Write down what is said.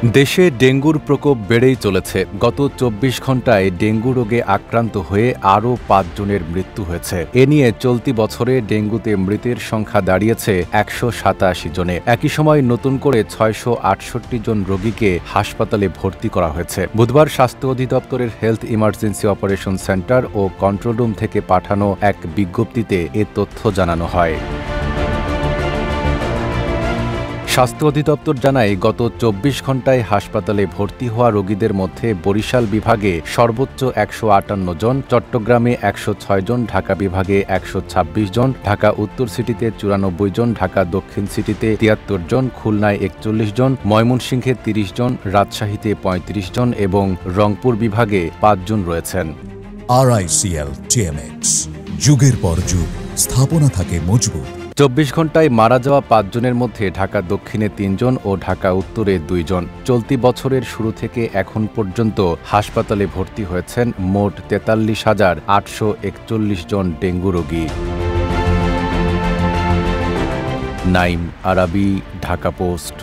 দেশে ডেঙ্গুর প্রকোপ বেড়েই চলেছে। গত ২৪ ঘণ্টায় ডেঙ্গু রোগে আক্রান্ত হয়ে আরও ৫ জনের মৃত্যু হয়েছে। এ নিয়ে চলতি বছরে ডেঙ্গুতে মৃতের সংখ্যা দাঁড়িয়েছে ১৮৭ জনে। একই সময় নতুন করে ৬৬৮ জন রোগীকে হাসপাতালে ভর্তি করা হয়েছে। বুধবার স্বাস্থ্য অধিদপ্তরের হেলথ ইমার্জেন্সি অপারেশন সেন্টার ও কন্ট্রোল রুম থেকে পাঠানো এক বিজ্ঞপ্তিতে এ তথ্য জানানো হয়। স্বাস্থ্য অধিদপ্তর জানায়, গত ২৪ ঘণ্টায় হাসপাতালে ভর্তি হওয়া রোগীদের মধ্যে বরিশাল বিভাগে সর্বোচ্চ ১৫৮ জন, চট্টগ্রামে ১০৬ জন, ঢাকা বিভাগে ১২৬ জন, ঢাকা উত্তর সিটিতে ৯৪ জন, ঢাকা দক্ষিণ সিটিতে ৭৩ জন, খুলনায় ৪১ জন, ময়মনসিংহে ৩০ জন, রাজশাহীতে ৩৫ জন এবং রংপুর বিভাগে ৫ জন রয়েছেন। RICL TMX, যুগের পর যুগ স্থাপনা থাকে মজবুত। ২৪ ঘণ্টায় মারা যাওয়া ৫ জনের মধ্যে ঢাকা দক্ষিণে ৩ জন ও ঢাকা উত্তরে ২ জন। চলতি বছরের শুরু থেকে এখন পর্যন্ত হাসপাতালে ভর্তি হয়েছেন মোট ৪৩,৮৪১ জন ডেঙ্গু রোগী। নাইম আরাবী, ঢাকা পোস্ট।